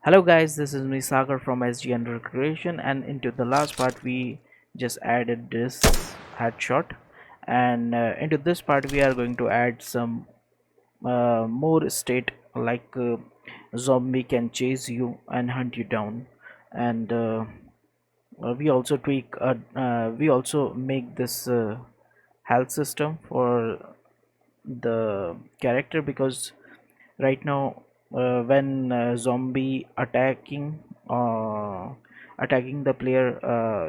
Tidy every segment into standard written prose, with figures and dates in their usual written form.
Hello guys, this is me Sagar from SG Under Creation, and into the last part we just added this headshot, and into this part we are going to add some more state like zombie can chase you and hunt you down, and we also make this health system for the character, because right now when zombie attacking the player, uh,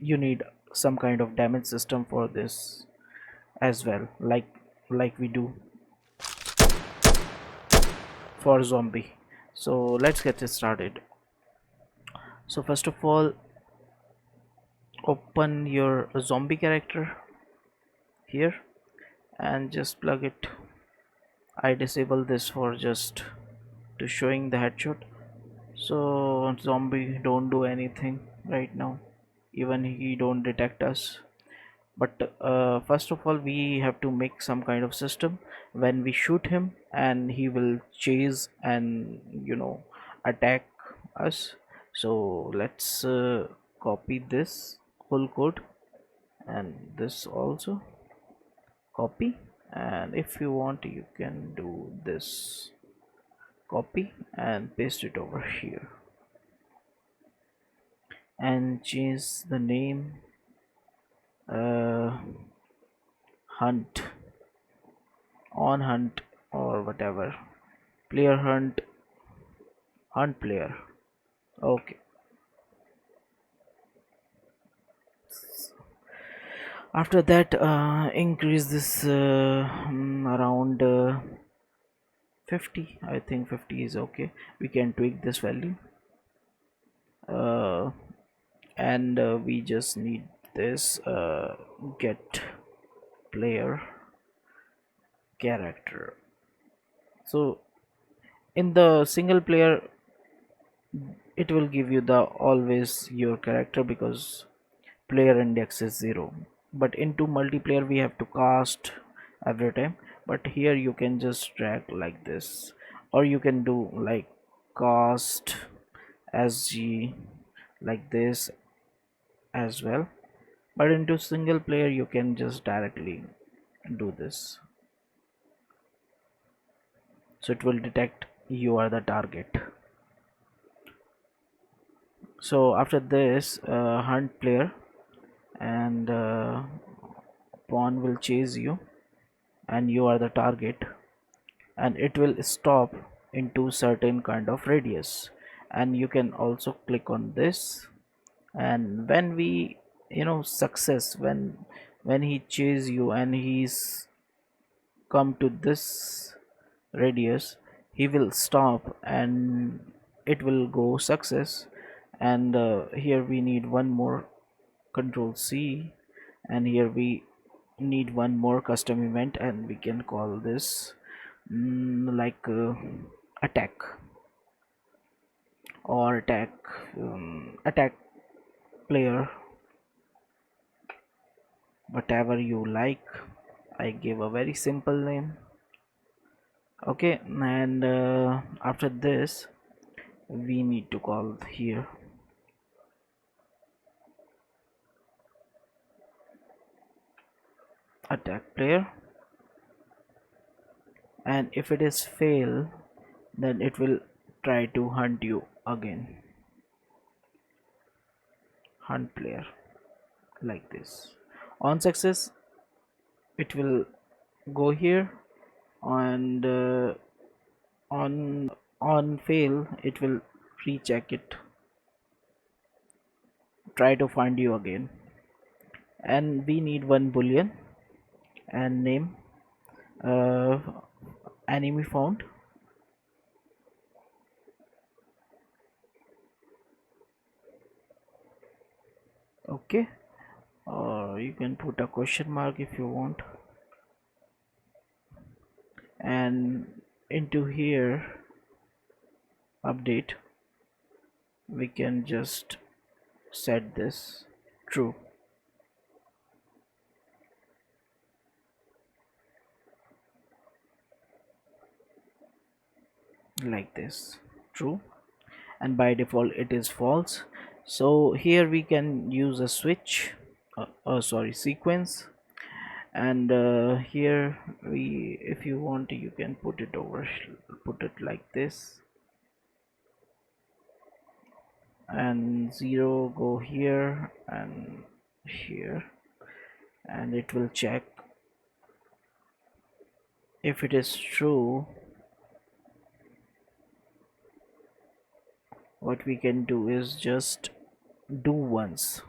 you need some kind of damage system for this as well, like we do for zombie. So let's get it started. So first of all, open your zombie character here and just plug it. I disable this for just to showing the headshot, so zombie don't do anything right now, even he don't detect us. But first of all, we have to make some kind of system when we shoot him and he will chase and attack us. So let's copy this whole code, and this also copy, and if you want you can do this copy and paste it over here and change the name, uh, hunt, on hunt, or whatever, player hunt, hunt player. Okay, after that increase this around 50. I think 50 is okay. We can tweak this value, uh, and we just need this get player character. So in the single player it will give you the always your character, because player index is 0, but into multiplayer we have to cast every time. But here you can just drag like this, or you can do like cast sg like this as well. But into single player you can just directly do this, so it will detect you are the target. So after this hunt player, and pawn will chase you and you are the target, and it will stop into certain kind of radius. And you can also click on this, and when we success, when he chase you and he's come to this radius, he will stop and it will go success. And here we need one more control C, and here we need one more custom event, and we can call this like attack, or attack player, whatever you like. I give a very simple name. Okay, and after this we need to call here attack player, and if it is fail, then it will try to hunt you again, hunt player, like this. On success it will go here, and on fail it will recheck it, try to find you again. And we need one boolean and name, uh, enemy found. Okay, or you can put a question mark if you want. And into here update we can just set this true. like this, true, and by default it is false. So here we can use a switch, sorry, sequence, and here we, if you want, you can put it over, put it like this, and 0 go here and here, and it will check. If it is true, what we can do is just do once,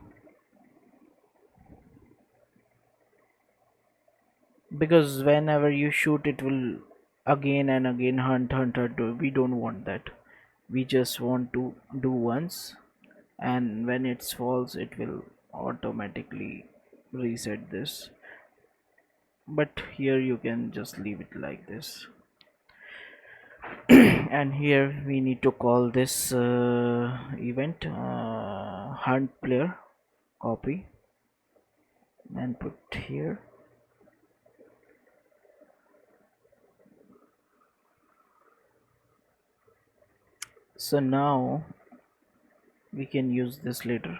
because whenever you shoot it will again and again hunt. We don't want that. We just want to do once, and when it's false it will automatically reset this. But here you can just leave it like this. And here we need to call this event hunt player, copy and put here. So now we can use this later,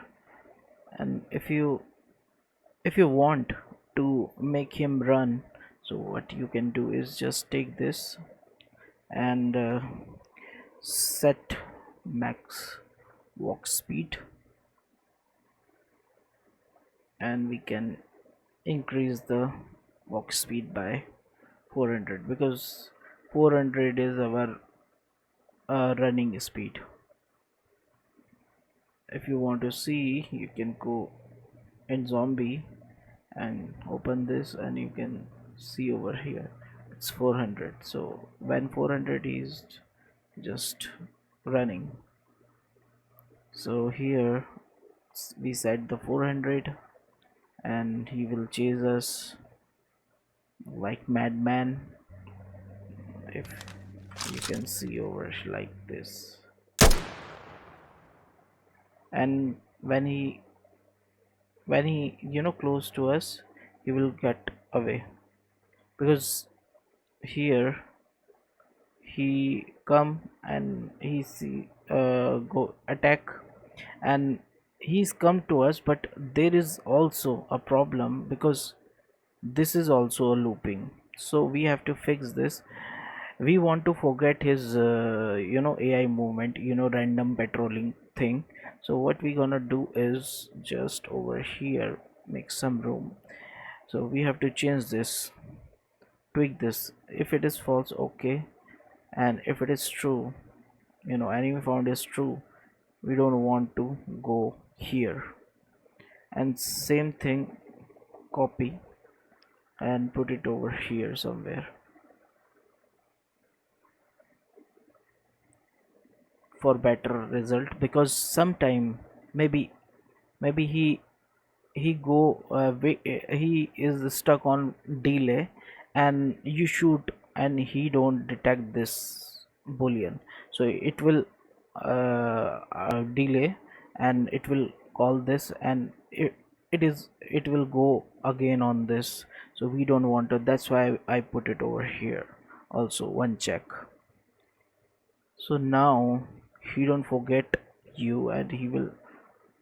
and if you want to make him run, so what you can do is just take this and set max walk speed, and we can increase the walk speed by 400, because 400 is our running speed. If you want to see, you can go in zombie and open this, and you can see over here it's 400. So when 400 is just running, so here we set the 400, and he will chase us like madman. If you can see over like this, and when he close to us, he will get away, because here he come and he see go attack, and he's come to us, but there is also a problem, because this is also a looping. So we have to fix this. We want to forget his AI movement, random patrolling thing. So what we gonna do is just over here make some room. So we have to change this, tweak this. If it is false, okay, and if it is true, enemy found is true, we don't want to go here. And same thing, copy and put it over here somewhere for better result, because sometime maybe he go he is stuck on delay, and you shoot and he don't detect this boolean, so it will delay, and it will call this, and it will go again on this. So we don't want to, that's why I put it over here also one check. So now he don't forget you, and he will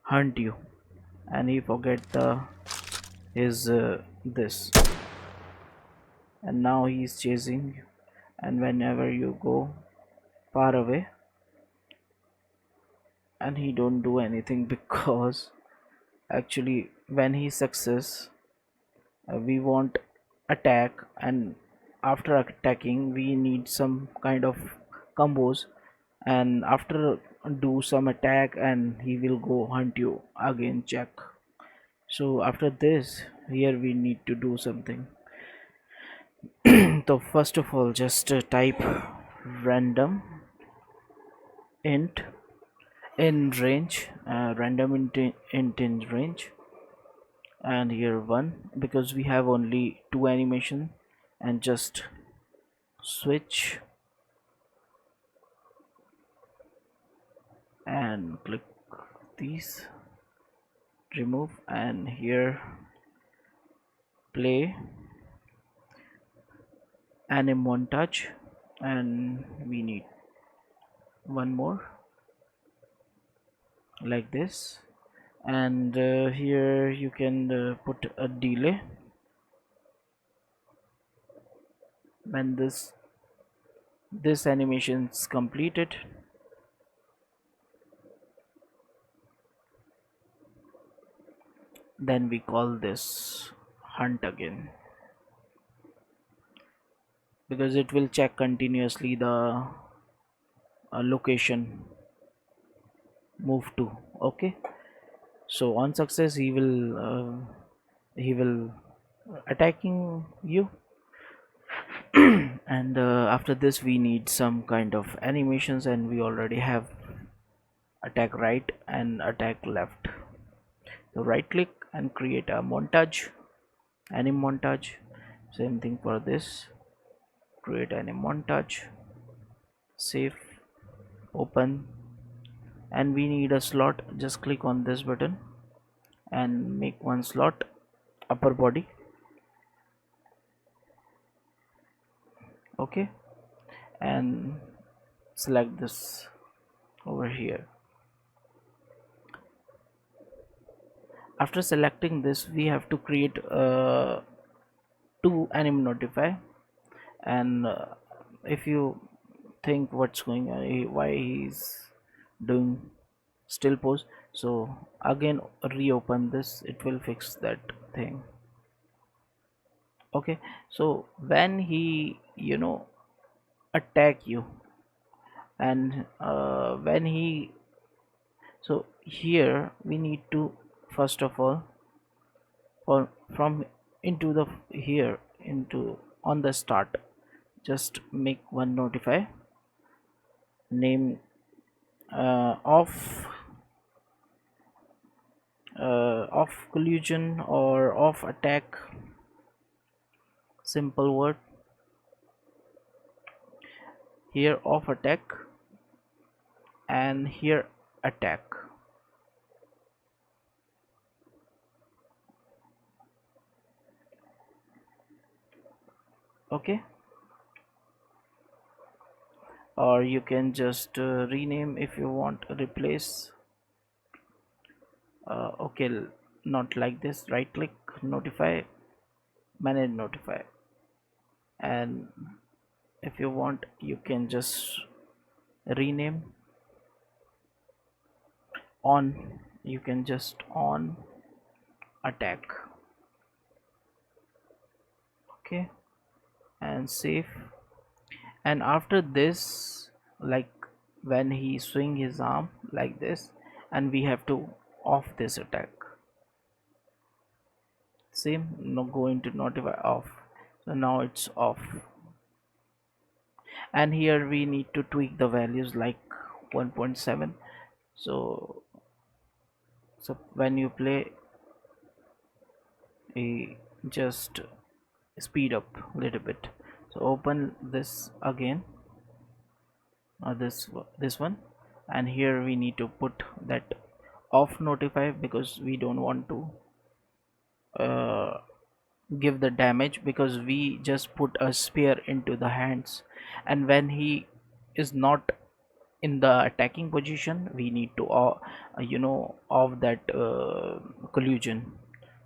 hunt you, and he forget the his this, and now he is chasing you. And whenever you go far away, and he don't do anything because actually when he success, we want attack, and after attacking we need some kind of combos, and after do some attack and he will go hunt you again, check. So after this, here we need to do something. So first of all, just type random int in range, random int in range, and here one, because we have only two animation, and just switch and click these, remove, and here play anim montage, and we need one more like this, and here you can put a delay. When this animation is completed, then we call this hunt again, because it will check continuously the location move to. Okay, so on success he will attacking you. And after this we need some kind of animations, and we already have attack right and attack left. So right click and create a montage, anim montage. Same thing for this, create anim montage, save, open, and we need a slot. Just click on this button and make one slot, upper body. Okay, and select this over here. After selecting this, we have to create two anim notify. And if you think what's going on, why he's doing still pose, so again reopen this, it will fix that thing. Okay, so when he attack you, and when he, so here we need to first of all, or from into the here into on the start, just make one notify name off collision or off attack, simple word here, off attack, and here attack. Okay, or you can just rename if you want, replace. Okay, not like this, right click, notify, manage notify, and if you want you can just rename on, you can just on attack. Okay, and save. And after this, like when he swing his arm like this, and we have to off this attack, same, no, going to notify off, so now it's off. And here we need to tweak the values like 1.7. So when you play, just speed up a little bit. So open this again, this one, and here we need to put that off notify, because we don't want to uh, give the damage, because we just put a spear into the hands, and when he is not in the attacking position, we need to off that collision,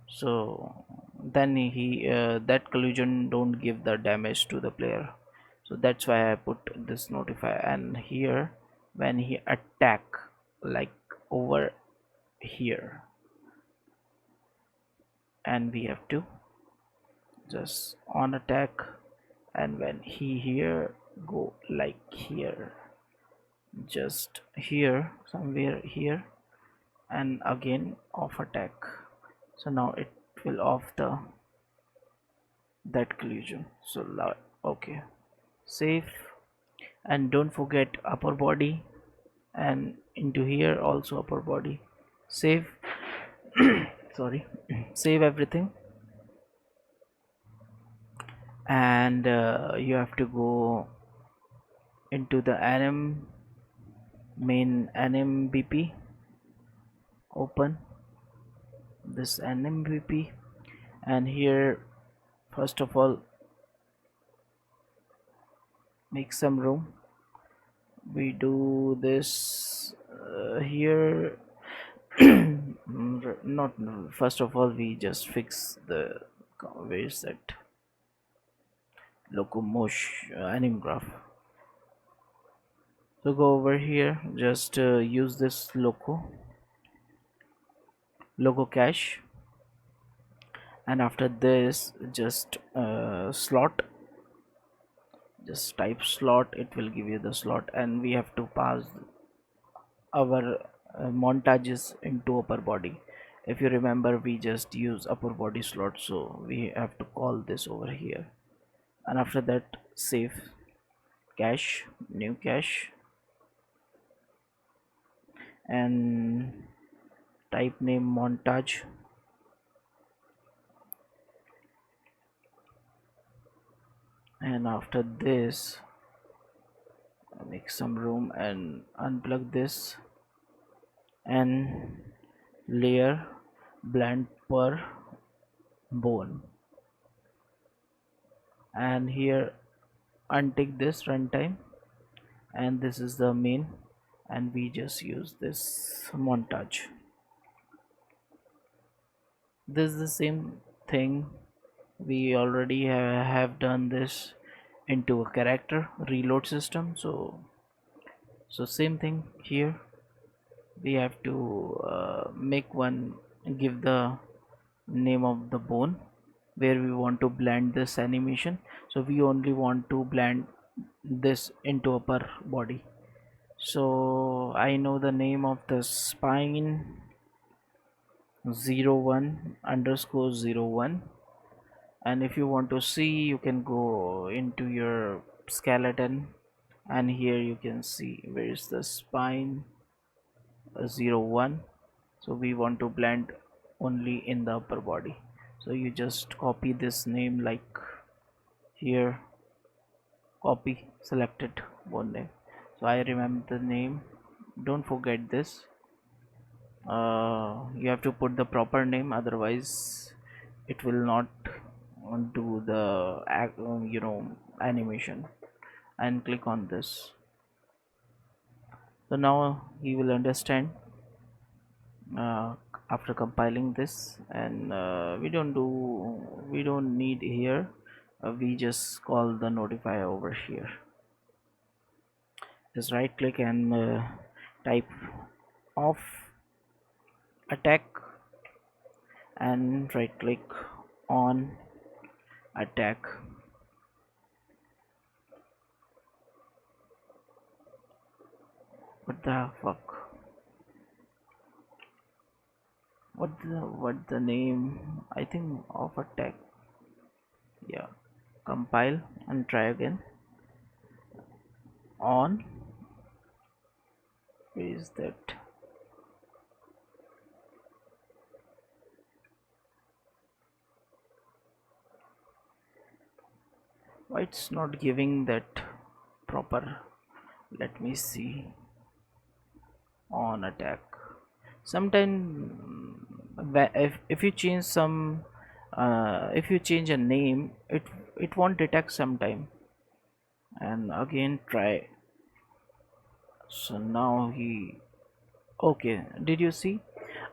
so then he that collision don't give the damage to the player. So that's why I put this notify. And here when he attack, like over here, and we have to just on attack, and when he here go like here, just here somewhere here, and again off attack, so now it will off the that collision. So now, okay, save, and don't forget upper body, and into here also upper body, save. Sorry, save everything, and you have to go into the anim, main anim bp, open this anim bp, and here first of all make some room, we do this here. Not first of all, we just fix the, where is that locomotion anim graph. So go over here, just use this logo cache, and after this just slot, just type slot, it will give you the slot, and we have to pass our montages into upper body. If you remember, we just use upper body slot, so we have to call this over here, and after that save cache, new cache, and type name montage, and after this make some room and unplug this, and layer blend per bone, and here untick this runtime, and this is the main, and we just use this montage. This is the same thing, we already have done this into a character reload system, so same thing here. We have to make one, give the name of the bone where we want to blend this animation, so we only want to blend this into upper body. So I know the name of the spine, 01 underscore 01, and if you want to see, you can go into your skeleton, and here you can see where is the spine, 01. So we want to blend only in the upper body, so you just copy this name, like here, copy selected one name, so I remember the name, don't forget this. You have to put the proper name, otherwise it will not do the animation, and click on this. So now he will understand uh, after compiling this, and we don't need here, we just call the notify over here. Just right click and type off attack, and right click on attack. What the fuck, what the name, I think of attack. Yeah, compile and try again. On, where is that, why it's not giving that proper, let me see, on attack. Sometimes if you change some if you change a name, it won't detect sometime, and again try. So now he, okay, did you see,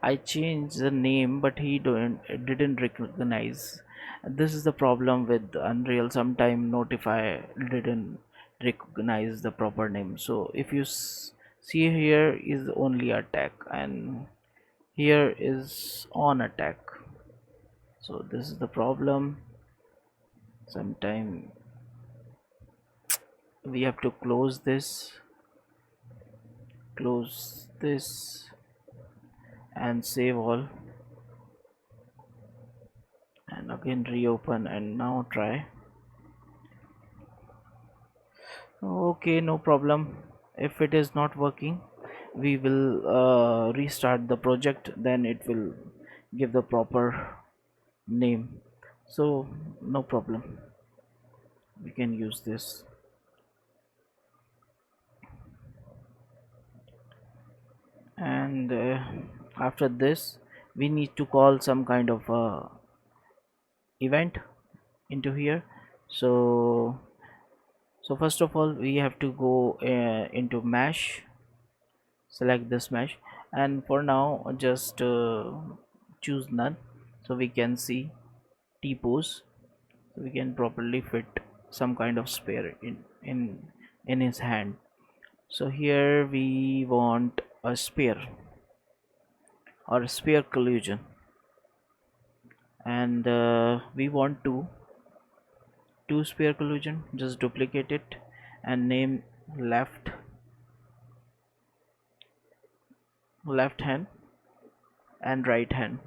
I changed the name but he didn't recognize. This is the problem with Unreal, sometime notify didn't recognize the proper name. So if you see, here is only attack, and here is on attack, so this is the problem. Sometime we have to close this and save all, and again reopen, and now try. Okay, no problem. If it is not working, we will restart the project, then it will give the proper name, so no problem, we can use this. And after this, we need to call some kind of event into here. So So first of all we have to go into mesh, select this mesh, and for now just choose none, so we can see T-pose, so we can properly fit some kind of spare in his hand. So here we want a spare or a spare collision, and we want two spare collision. Just duplicate it and name left hand and right hand.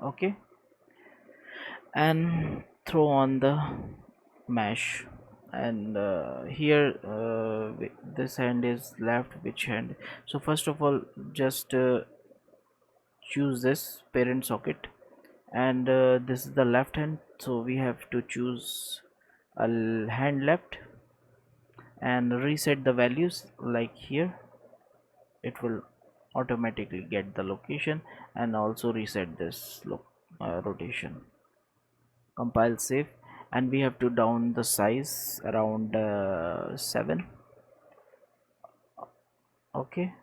Okay, and throw on the mesh, and here this hand is left, which hand? So first of all just choose this parent socket, and this is the left hand, so we have to choose a hand left and reset the values like here. It will automatically get the location and also reset this rotation. Compile, save, and we have to down the size around 7. Okay,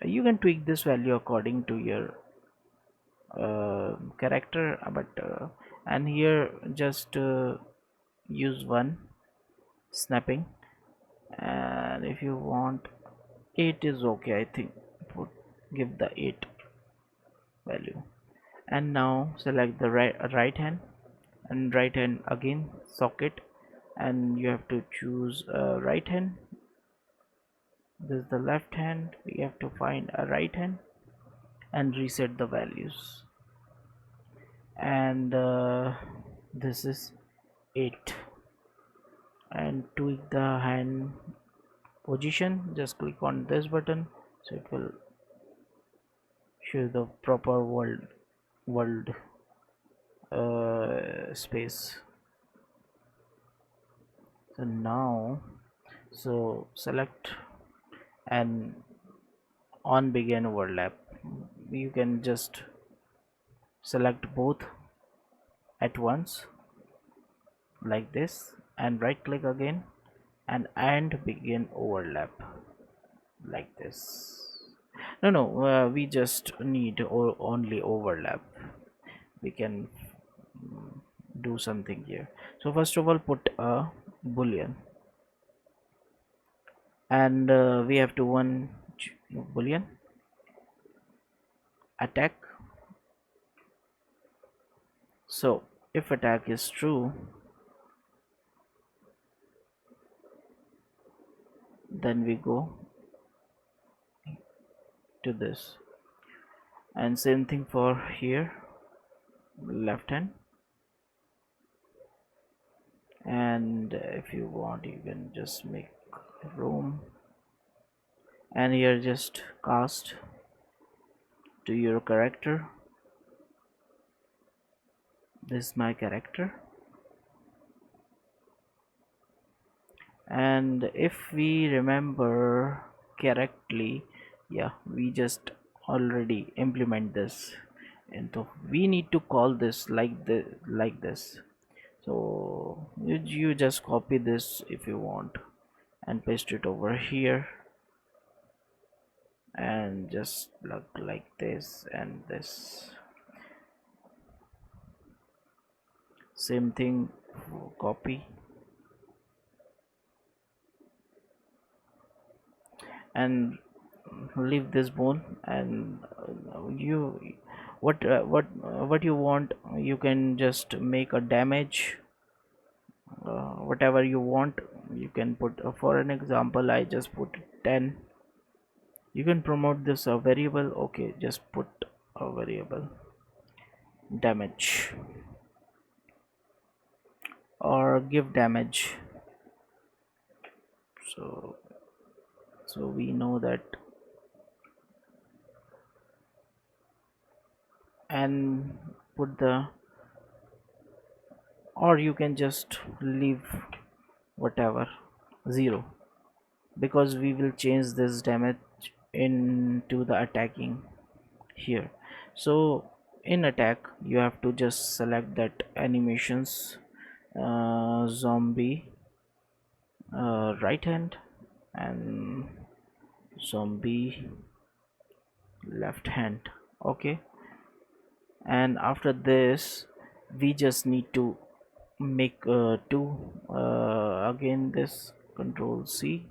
you can tweak this value according to your character, but and here just use one snapping, and if you want 8 is okay, I think. Give the 8 value, and now select the right hand, and right hand again socket, and you have to choose right hand. This is the left hand, we have to find a right hand and reset the values, and this is 8, and tweak the hand position. Just click on this button, so it will show the proper world space. So now, so select and on begin overlap, you can just select both at once like this, and right click again and begin overlap like this. No, we just need only overlap. We can do something here. So first of all put a boolean, and we have to one boolean attack. So if attack is true, then we go to this, and same thing for here, left hand, and if you want you can just make room, and here just cast to your character. This is my character, and if we remember correctly, yeah, we just already implement this, and so we need to call this like this. So you just copy this if you want and paste it over here, and just look like this and this. Same thing, copy, and leave this bone, and you what you want, you can just make a damage, whatever you want. You can put for an example I just put 10. You can promote this a variable. Okay, just put a variable damage, or give damage. So we know that, and put the, or you can just leave whatever 0, because we will change this damage into the attacking here. So in attack you have to just select that animations, zombie right hand and zombie left hand. Okay, and after this we just need to make two, again this control C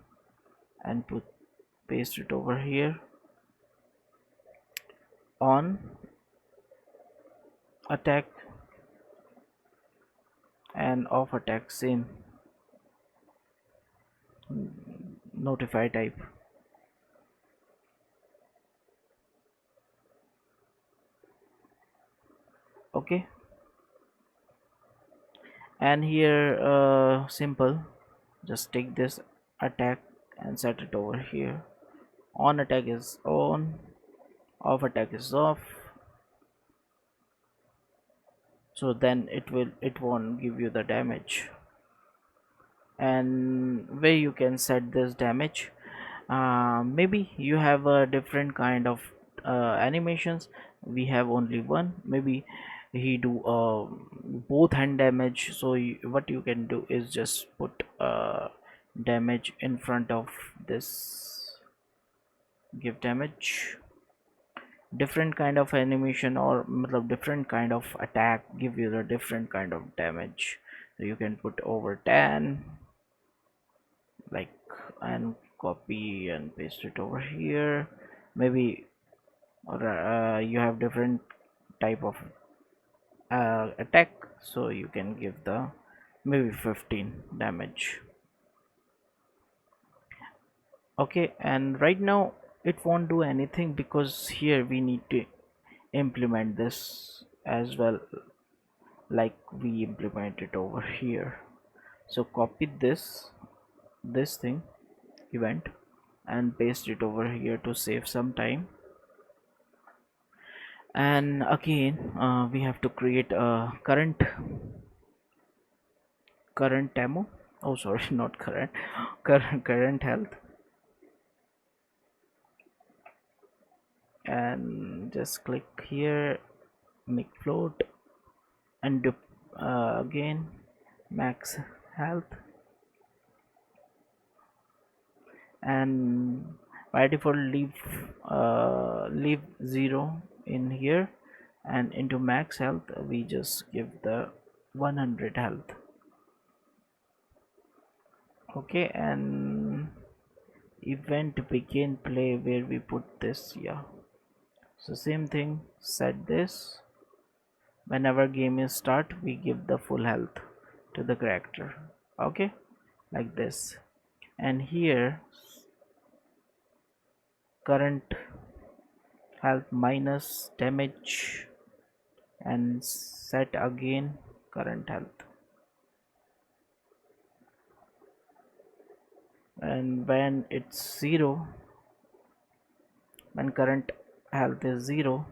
and paste it over here. On attack and off attack, same notify type. Okay, and here simple, just take this attack and set it over here. On attack is on, off attack is off, so then it won't give you the damage. And where you can set this damage, maybe you have a different kind of animations, we have only one. Maybe he do both hand damage, so what you can do is just put damage in front of this, give damage, different kind of animation or different kind of attack give you the different kind of damage. So you can put over 10 like, and copy and paste it over here. Maybe you have different type of attack, so you can give the maybe 15 damage. Okay, and right now it won't do anything because here we need to implement this as well, like we implement it over here. So copy this thing event and paste it over here to save some time. And again we have to create a current ammo, oh sorry, not current, current health, and just click here, make float, and do, again max health, and by default leave 0 in here, and into max health we just give the 100 health. Okay, and event begin play, where we put this, yeah, so same thing, set this, whenever game is start we give the full health to the character. Okay, like this. And here current health minus damage, and set again current health, and when it's 0, when current health is 0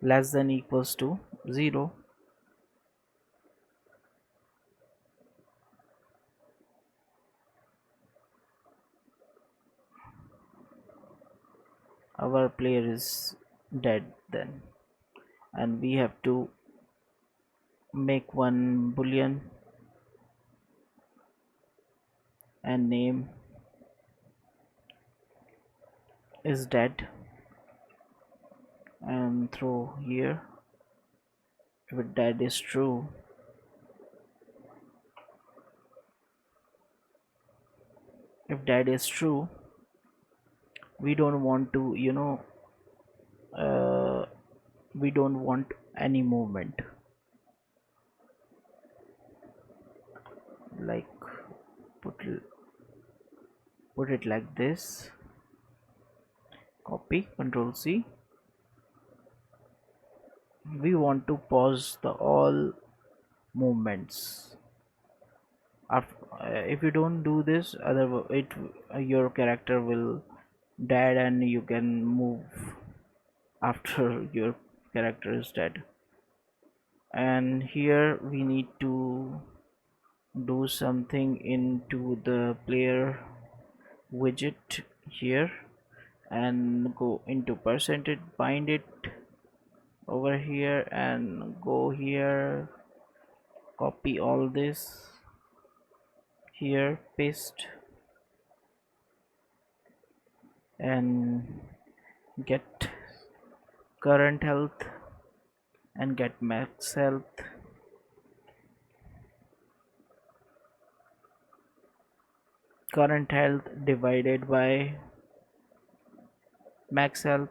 less than equals to 0, our player is dead then, and we have to make one boolean and name is dead, and throw here if dead is true, if dead is true we don't want to, uh, we don't want any movement, like put it like this, copy, control C, we want to pause the all movements. After, if you don't do this, other it your character will dead and you can move after your character is dead. And here we need to do something into the player widget here, and go into percentage, bind it, over here and go here, copy all this here, paste, and get current health and get max health. Current health divided by max health.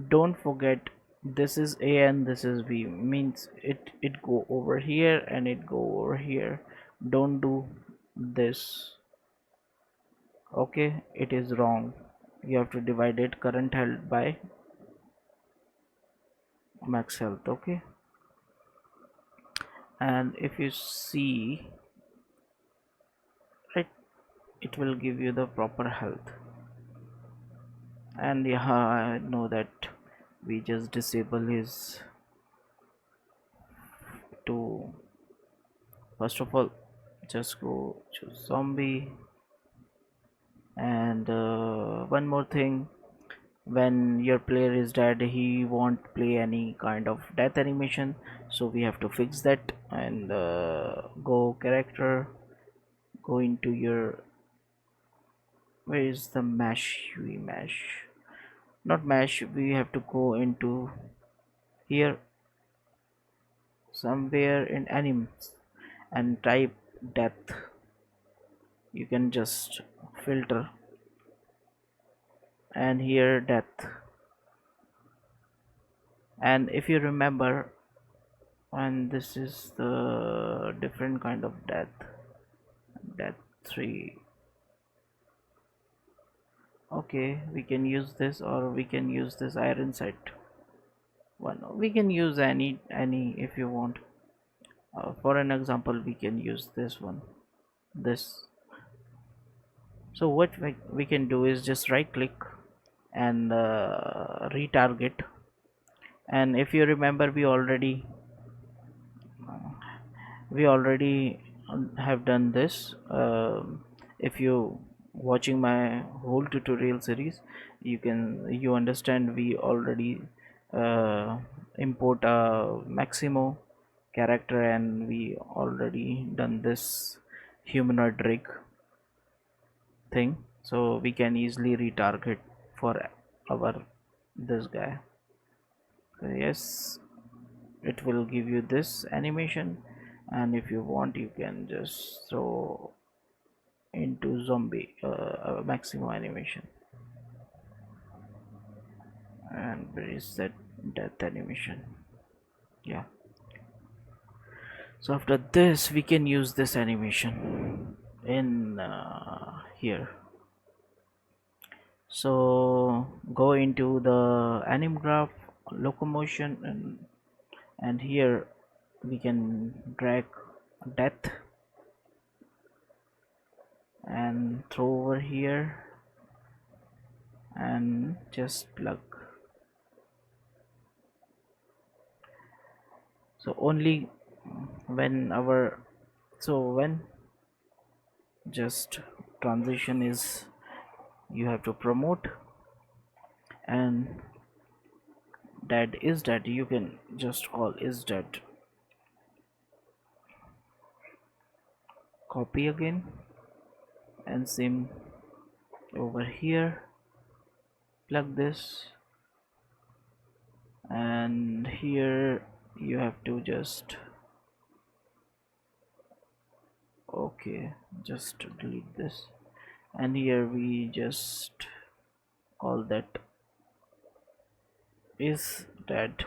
Don't forget, this is A and this is B, means it go over here and it go over here. Don't do this. Okay, it is wrong. You have to divide it current health by max health. Okay, and if you see, right, it will give you the proper health. And yeah, I know that we just disable his to, first of all, just go to zombie. And one more thing, when your player is dead he won't play any kind of death animation, so we have to fix that. And go character, go into your, where is the mesh, we mesh, not mesh, we have to go into here somewhere in animes and type death. You can just filter and here death. And if you remember, and this is the different kind of death, death 3. Okay, we can use this, or we can use this iron sight one. We can use any if you want. For an example, we can use this one, this. So what we can do is just right click and retarget. And if you remember, we already have done this. If you watching my whole tutorial series, you understand we already uh, import a Maximo character, and we already done this humanoid rig thing, so we can easily retarget for our this guy. So yes, it will give you this animation, and if you want you can just throw into zombie maximum animation. And where is that death animation? Yeah, so after this we can use this animation in here. So go into the anim graph, locomotion, and here we can drag death and throw over here and just plug. So only when our, so when just transition is, you have to promote, and that is that you can just call is that, copy again, and same over here, plug this, and here you have to just, okay, just delete this, and here we just call that is dead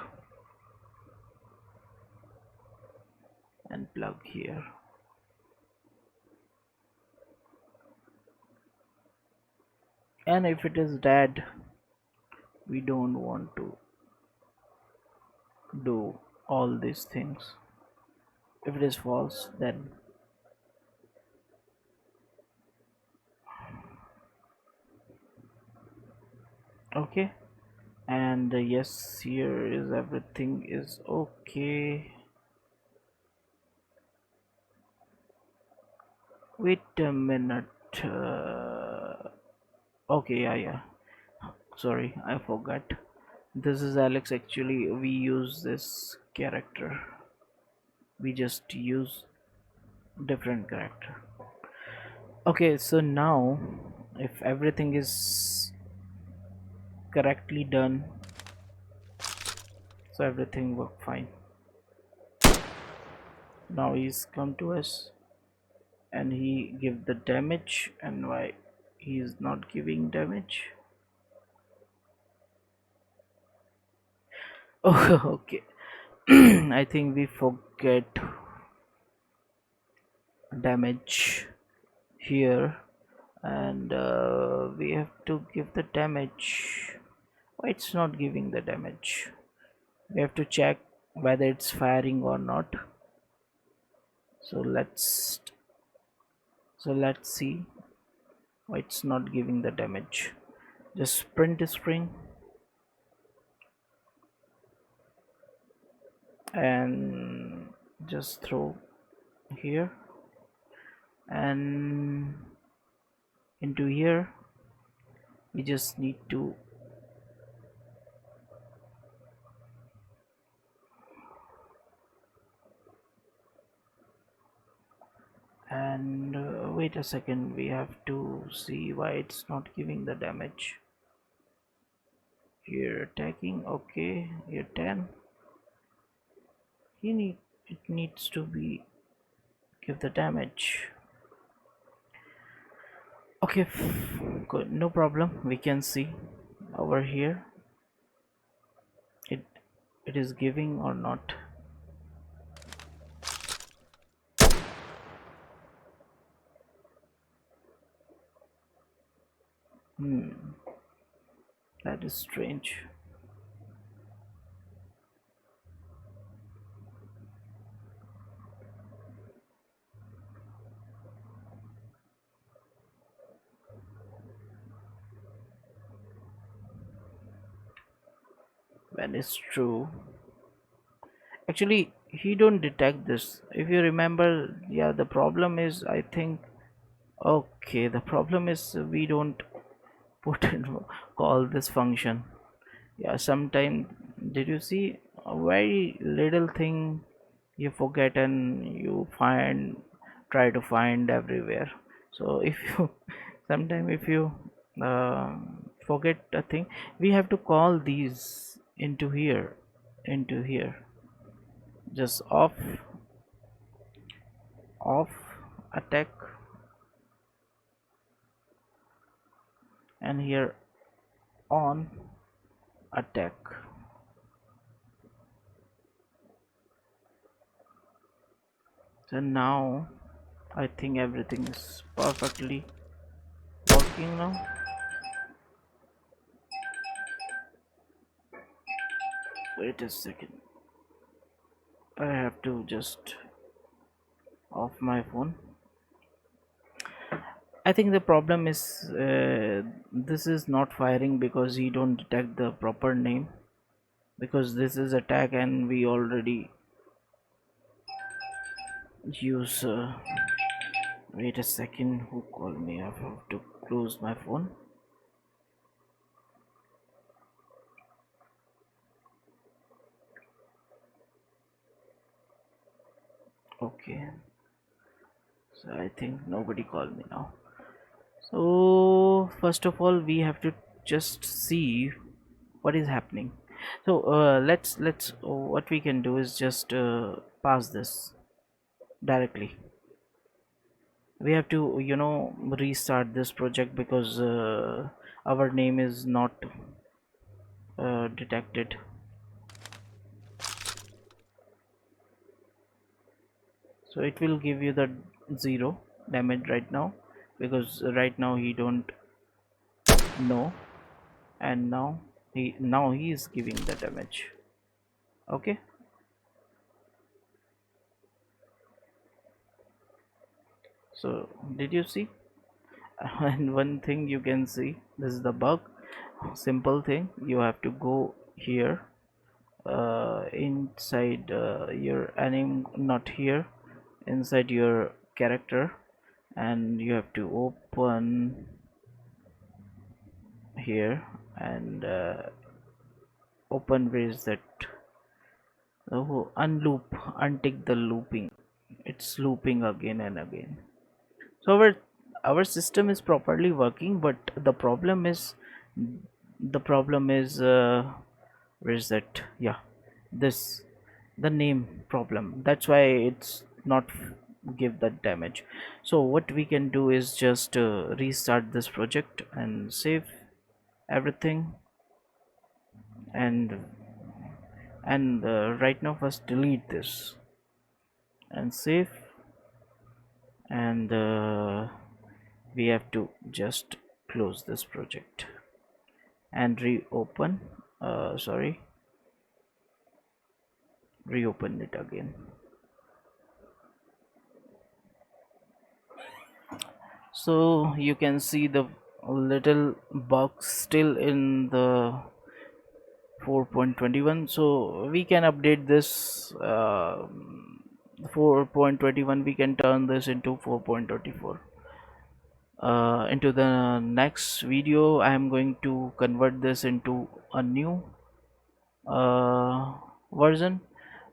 and plug here. And if it is dead, we don't want to do all these things. If it is false, then okay. And yes, here is everything is okay. Wait a minute. Okay, yeah, sorry, I forgot. This is Alex. Actually, we use this character. We just use different character. Okay, so now if everything is correctly done, so everything worked fine. Now he's come to us and he give the damage, and why he is not giving damage? Oh, okay. I think we forget damage here, and we have to give the damage. Why it's not giving the damage? We have to check whether it's firing or not. So let's see why it's not giving the damage. Just print the string and just throw here and into here. We just need to and wait a second, we have to see why it's not giving the damage. Here attacking, okay, here 10. It needs to be give the damage. Okay, good, no problem. We can see over here it it is giving or not. That is strange. When it's true, actually he don't detect this. If you remember, yeah, the problem is, I think, okay, the problem is we don't put in call this function. Yeah, sometime did you see a very little thing you forget and you try to find everywhere. So if you sometime if you forget a thing, we have to call these into here, just off attack, and here on attack. So now I think everything is perfectly working now. Wait a second, I have to just off my phone. I think the problem is this is not firing because he don't detect the proper name, because this is attack and we already use wait a second, who called me? I have to close my phone. Okay, so I think nobody called me now. So first of all we have to just see what is happening. So let's what we can do is just pass this directly. We have to restart this project because our name is not detected. So it will give you the 0 damage right now, because right now he don't know, and now he is giving the damage. Okay, so did you see? And one thing you can see, this is the bug. Simple thing, you have to go here inside your anim, not here, inside your character, and you have to open here and open, where is that? Oh, unloop, untick the looping. It's looping again and again. So our system is properly working, but the problem is where is that? Yeah, this, the name problem. That's why it's not give that damage. So what we can do is just restart this project and save everything, and right now first delete this and save, and we have to just close this project and reopen it again. So you can see the little box still in the 4.21, so we can update this 4.21, we can turn this into 4.24. Into the next video I am going to convert this into a new uh, version.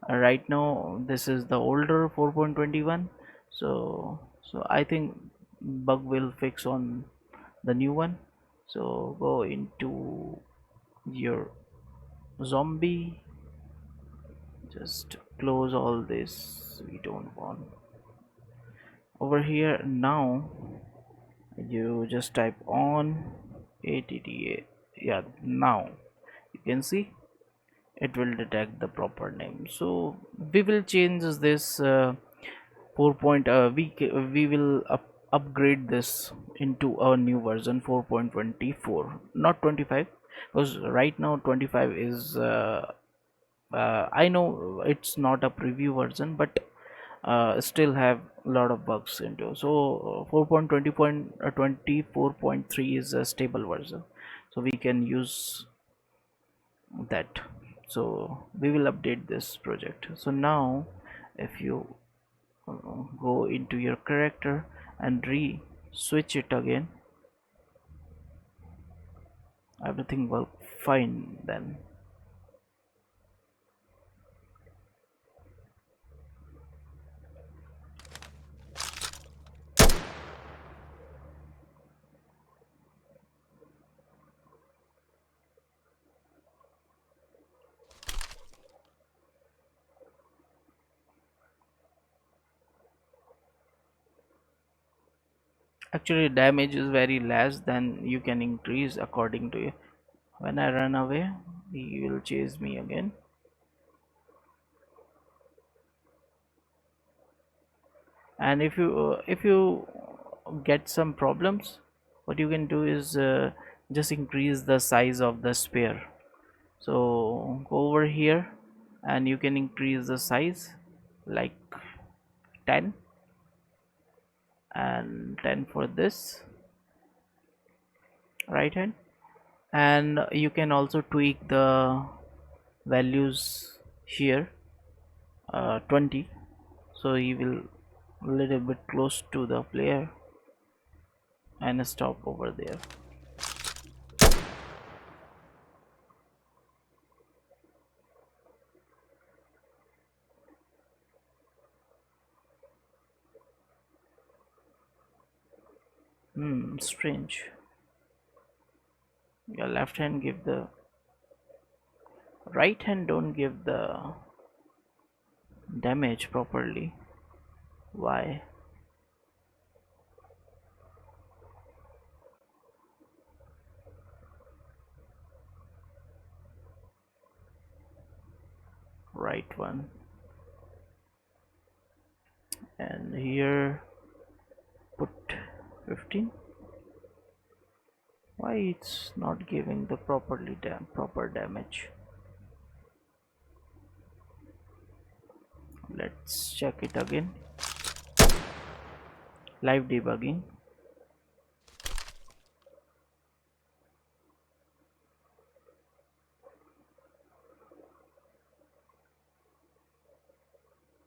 Right now this is the older 4.21, so I think bug will fix on the new one. So go into your zombie, just close all this, we don't want over here. Now you just type on ATTA. Yeah, now you can see it will detect the proper name. So we will change this 4 point we will upgrade this into a new version 4.24, not 25, because right now 25 is I know it's not a preview version, but still have a lot of bugs into. So 4.20.24.3 is a stable version, so we can use that. So we will update this project. So now if you go into your character and switch it again, everything will fine then. Actually damage is very less, than you can increase according to you. When I run away, he will chase me again. And if you get some problems, what you can do is just increase the size of the sphere. So go over here and you can increase the size like 10, and 10 for this right hand. And you can also tweak the values here, 20, so he will a little bit close to the player and stop over there. Strange. Your left hand give the right hand don't give the damage properly. Why? Right one. And here put 15. Why it's not giving the proper damage? Let's check it again. Live debugging.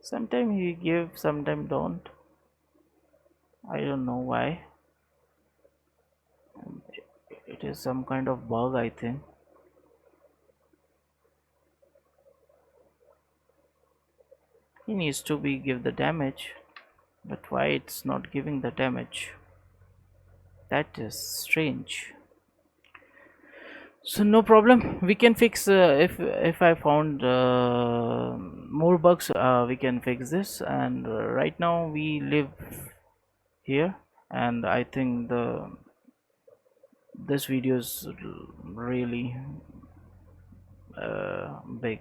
Sometimes he give, sometimes don't. I don't know why. It is some kind of bug, I think. He needs to be give the damage, but why it's not giving the damage? That is strange. So no problem, we can fix if I found more bugs, we can fix this. And right now we live here, and I think this video is really big,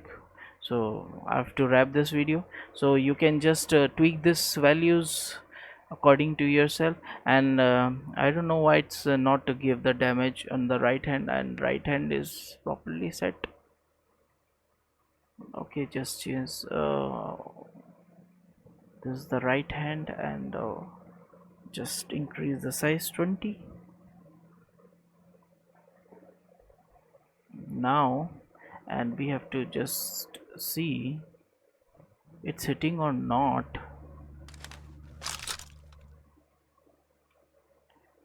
so I have to wrap this video. So you can just tweak this values according to yourself. And I don't know why it's not to give the damage on the right hand, and right hand is properly set. Okay, just change this is the right hand, and just increase the size 20 now. And we have to just see it's hitting or not.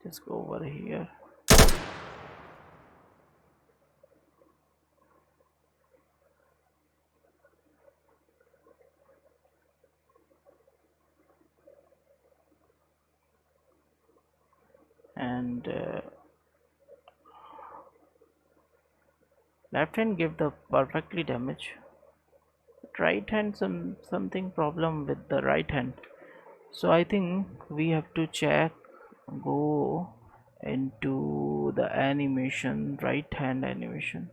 Just go over here. And left hand give the perfectly damage, but right hand something problem with the right hand. So I think we have to check, go into the animation, right hand animation.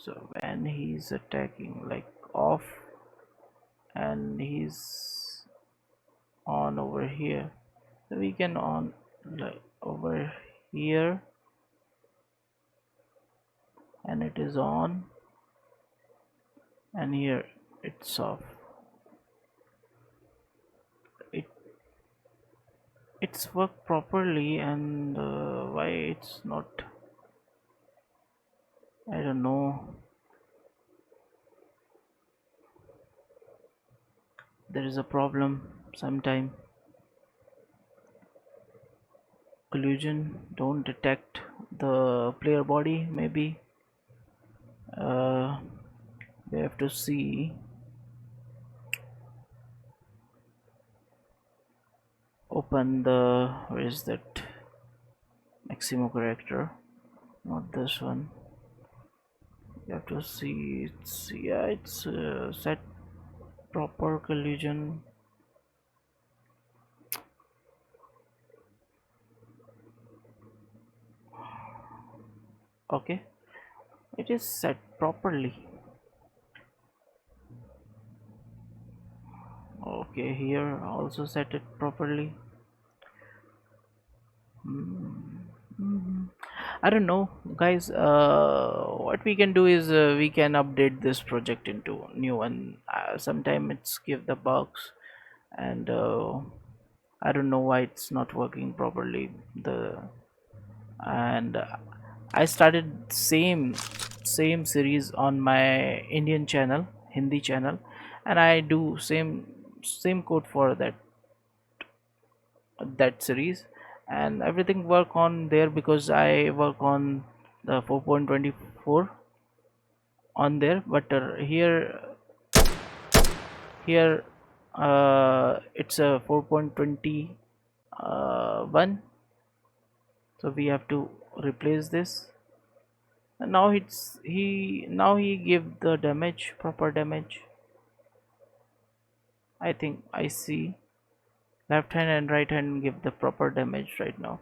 So when he's attacking like off and he's on over here, so we can on like over here, and it is on, and here it's off. it it's worked properly, and why it's not, I don't know. There is a problem sometime. Collision don't detect the player body, maybe. uh, we have to see. Open the, where is that maximo character, not this one. You have to see, it's, yeah, it's set proper collision. Okay, it is set properly. Okay, here also set it properly. I don't know, guys. What we can do is we can update this project into new one. Sometime it's give the bugs, and I don't know why it's not working properly. The and I started same series on my Indian channel, Hindi channel, and I do same code for that series, and everything work on there because I work on the 4.24 on there. But here it's a 4.20 one, so we have to replace this. And now he give the damage, proper damage. I think I see left hand and right hand give the proper damage right now.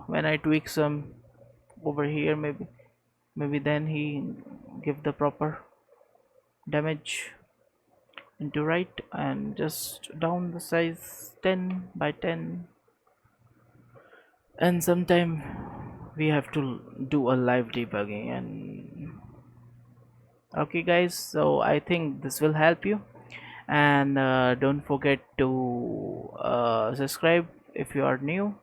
When I tweak some over here, maybe then he give the proper damage into right. And just down the size 10 by 10. And sometime we have to do a live debugging. And okay guys, so I think this will help you. And don't forget to subscribe if you are new,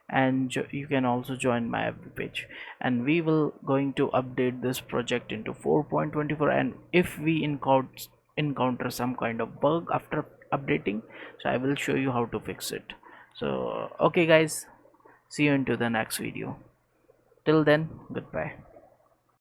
and you can also join my FB page. And we will going to update this project into 4.24, and if we encounter some kind of bug after updating, so I will show you how to fix it. So okay guys, see you into the next video. Till then, goodbye.